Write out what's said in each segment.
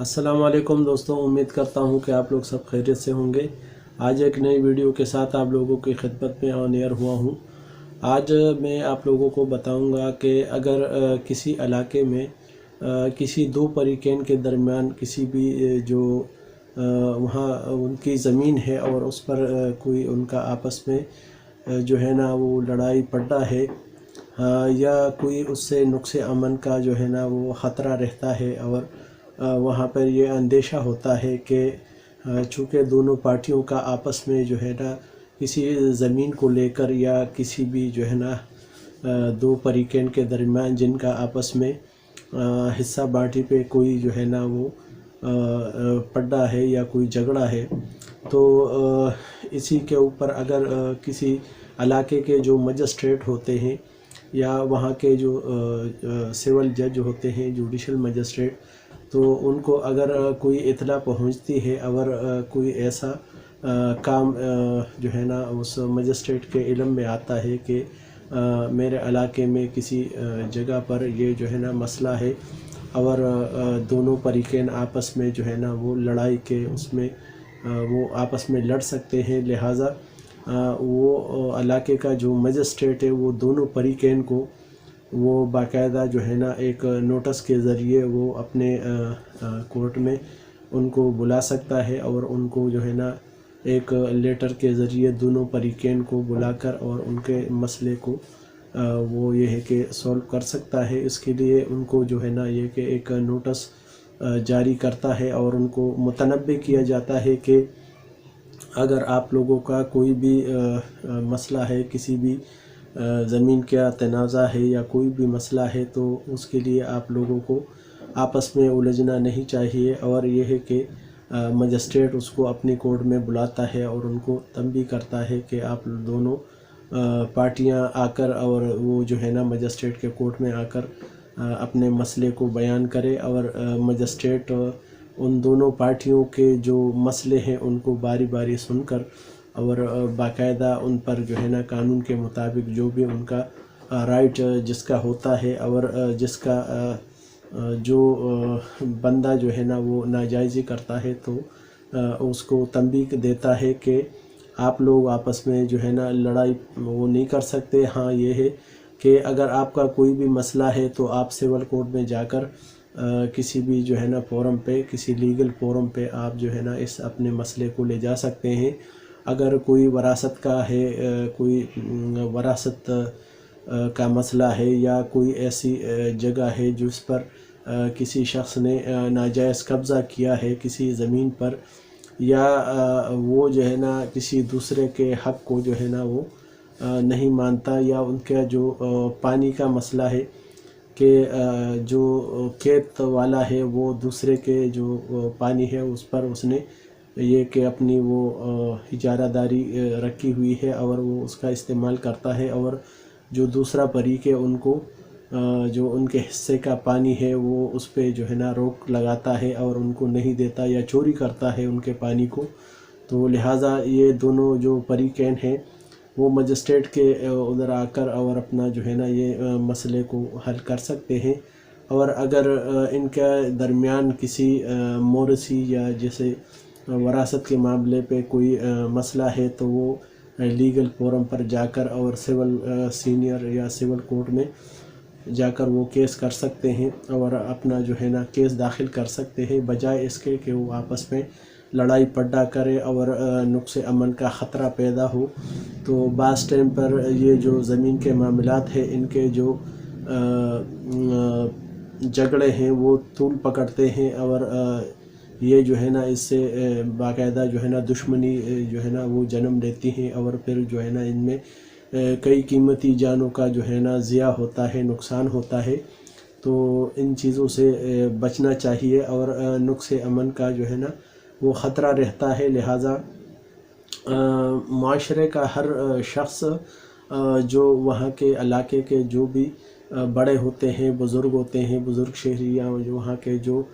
अस्सलाम वालेकुम दोस्तों, उम्मीद करता हूँ कि आप लोग सब खैरियत से होंगे। आज एक नई वीडियो के साथ आप लोगों की खिदमत में ऑन एयर हुआ हूँ। आज मैं आप लोगों को बताऊँगा कि अगर किसी इलाके में किसी दो फरीक़ैन के दरमियान किसी भी वहाँ उनकी ज़मीन है और उस पर कोई उनका आपस में जो है ना वो लड़ाई पड़ता है, या कोई उससे नुक्स अमन का जो है ना वो ख़तरा रहता है, और वहाँ पर ये अंदेशा होता है कि चूँकि दोनों पार्टियों का आपस में जो है ना किसी ज़मीन को लेकर या किसी भी जो है ना दो फरीक़ैन के दरमियान जिनका आपस में हिस्सा बाँटी पे कोई जो है ना वो पड्डा है या कोई झगड़ा है, तो इसी के ऊपर अगर किसी इलाके के जो मजिस्ट्रेट होते हैं या वहाँ के जो सिविल जज होते हैं, जुडिशल मजिस्ट्रेट, तो उनको अगर कोई इत्तला पहुँचती है, अगर कोई ऐसा काम जो है ना उस मजिस्ट्रेट के इल्म में आता है कि मेरे इलाके में किसी जगह पर ये जो है ना मसला है और दोनों फरीक़ैन आपस में जो है ना वो लड़ाई के उसमें वो आपस में लड़ सकते हैं, लिहाजा वो इलाके का जो मजिस्ट्रेट है वो दोनों फरीक़ैन को वो बाकायदा जो है ना एक नोटिस के ज़रिए वो अपने कोर्ट में उनको बुला सकता है और उनको जो है ना एक लेटर के ज़रिए दोनों फरीक़ैन को बुलाकर और उनके मसले को वो ये है कि सॉल्व कर सकता है। इसके लिए उनको जो है ना ये कि एक नोटिस जारी करता है और उनको मुतनब्बे किया जाता है कि अगर आप लोगों का कोई भी मसला है, किसी भी ज़मीन का तनाज़ा है या कोई भी मसला है, तो उसके लिए आप लोगों को आपस में उलझना नहीं चाहिए। और यह है कि मजिस्ट्रेट उसको अपनी कोर्ट में बुलाता है और उनको तंबीह करता है कि आप दोनों पार्टियां आकर और वो जो है ना मजिस्ट्रेट के कोर्ट में आकर अपने मसले को बयान करे, और मजिस्ट्रेट उन दोनों पार्टियों के जो मसले हैं उनको बारी बारी सुनकर और बाकायदा उन पर जो है ना कानून के मुताबिक जो भी उनका राइट जिसका होता है और जिसका जो बंदा जो है ना वो नाजायज़ी करता है, तो उसको तंबीह देता है कि आप लोग आपस में जो है ना लड़ाई वो नहीं कर सकते। हाँ, ये है कि अगर आपका कोई भी मसला है तो आप सिविल कोर्ट में जाकर किसी भी जो है ना फोरम पे, किसी लीगल फोरम पे आप जो है ना इस अपने मसले को ले जा सकते हैं। अगर कोई वरासत का है, कोई वरासत का मसला है या कोई ऐसी जगह है जिस पर किसी शख्स ने नाजायज़ कब्ज़ा किया है किसी ज़मीन पर, या वो जो है ना किसी दूसरे के हक़ को जो है ना वो नहीं मानता, या उनका जो पानी का मसला है कि जो खेत वाला है वो दूसरे के जो पानी है उस पर उसने ये कि अपनी वो इजारादारी रखी हुई है और वो उसका इस्तेमाल करता है, और जो दूसरा फरीक है उनको जो उनके हिस्से का पानी है वो उस पे जो है ना रोक लगाता है और उनको नहीं देता या चोरी करता है उनके पानी को। तो लिहाजा ये दोनों जो फरीक़ैन हैं वो मजिस्ट्रेट के उधर आकर और अपना जो है ना ये मसले को हल कर सकते हैं। और अगर इनके दरमियान किसी मोरसी या जैसे वरासत के मामले पे कोई मसला है, तो वो लीगल फोरम पर जाकर और सिविल सीनियर या सिविल कोर्ट में जाकर वो केस कर सकते हैं और अपना जो है ना केस दाखिल कर सकते हैं, बजाय इसके कि वो आपस में लड़ाई पड्डा करे और नुक्स अमन का ख़तरा पैदा हो। तो बाज़ टाइम पर ये जो ज़मीन के मामलात हैं इनके जो झगड़े हैं वो तूल पकड़ते हैं और ये जो है ना इससे बाकायदा जो है ना दुश्मनी जो है ना वो जन्म लेती हैं, और फिर जो है ना इनमें कई कीमती जानों का जो है ना ज़िया होता है, नुकसान होता है। तो इन चीज़ों से बचना चाहिए और नुक्स अमन का जो है ना वो ख़तरा रहता है। लिहाजा माशरे का हर शख्स जो वहाँ के इलाके के जो भी बड़े होते हैं, बुज़ुर्ग होते हैं, बुज़ुर्ग शहरी या जो वहाँ के जो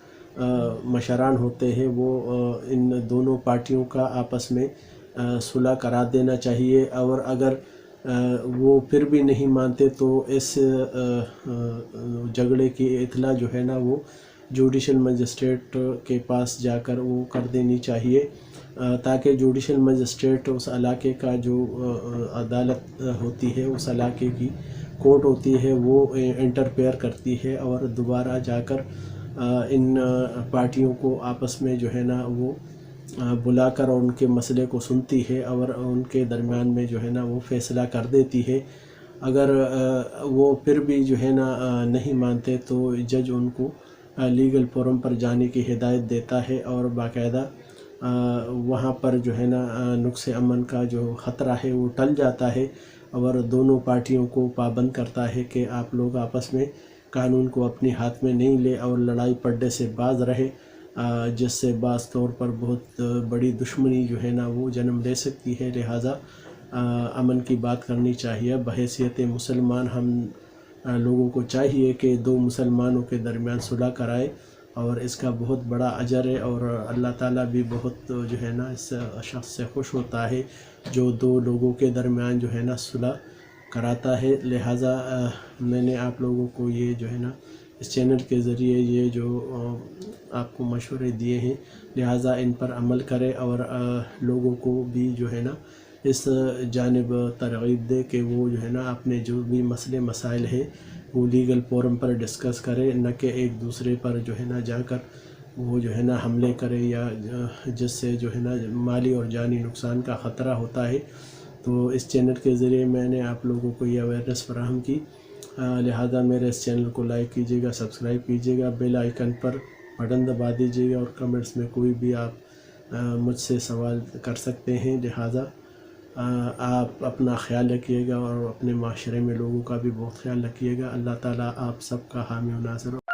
मशरान होते हैं, वो इन दोनों पार्टियों का आपस में सुलह करा देना चाहिए। और अगर वो फिर भी नहीं मानते तो इस झगड़े की इत्तला जो है ना वो جوڈیشل مجسٹریٹ کے پاس جا کر وہ کر دینی چاہیے، تاکہ جوڈیشل مجسٹریٹ اس علاقے کا جو عدالت ہوتی ہے، اس علاقے کی کورٹ ہوتی ہے، وہ انٹرفیئر کرتی ہے اور دوبارہ جا کر ان پارٹیوں کو آپس میں جو ہے نا وہ بلا کر اور ان کے مسئلے کو سنتی ہے اور ان کے درمیان میں جو ہے نا وہ فیصلہ کر دیتی ہے۔ اگر وہ پھر بھی جو ہے نا نہیں مانتے تو جج ان کو لیگل فورم پر جانے کی ہدایت دیتا ہے اور باقاعدہ وہاں پر جو ہے نا نقص امن کا جو خطرہ ہے وہ ٹل جاتا ہے، اور دونوں پارٹیوں کو پابند کرتا ہے کہ آپ لوگ آپس میں قانون کو اپنے ہاتھ میں نہیں لے اور لڑائی پڑنے سے باز رہے، جس سے بعض طور پر بہت بڑی دشمنی جو ہے نا وہ جنم لے سکتی ہے۔ لہٰذا امن کی بات کرنی چاہیے۔ بحیثیت مسلمان ہم لوگوں کو چاہیے کہ دو مسلمانوں کے درمیان صلح کرائے، اور اس کا بہت بڑا اجر ہے، اور اللہ تعالیٰ بھی بہت جو ہے نا اس شخص سے خوش ہوتا ہے جو دو لوگوں کے درمیان جو ہے نا صلح کراتا ہے۔ لہٰذا میں نے آپ لوگوں کو یہ جو ہے نا اس چینل کے ذریعے یہ جو آپ کو مشورے دیے ہیں، لہٰذا ان پر عمل کرے اور لوگوں کو بھی جو ہے نا اس جانب ترغیب دے کہ وہ جو ہے نا اپنے جو بھی مسئلے مسائل ہیں وہ لیگل فورم پر ڈسکس کرے، نہ کہ ایک دوسرے پر جو ہے نا جا کر وہ جو ہے نا حملے کرے، یا جس سے جو ہے نا مالی اور جانی نقصان کا خطرہ ہوتا ہے۔ تو اس چینل کے ذریعے میں نے آپ لوگوں کو یہ اویئرنیس فراہم کی، لہٰذا میرے اس چینل کو لائک کیجیے گا، سبسکرائب کیجیے گا، بیل آئیکن پر بٹن دبا دیجیے گا، اور کمنٹس میں کوئی بھی آپ مجھ سے سوال کر سکتے ہیں۔ لہٰذا آپ اپنا خیال رکھیے گا اور اپنے معاشرے میں لوگوں کا بھی بہت خیال رکھیے گا۔ اللہ تعالیٰ آپ سب کا حامی و ناصر ہو۔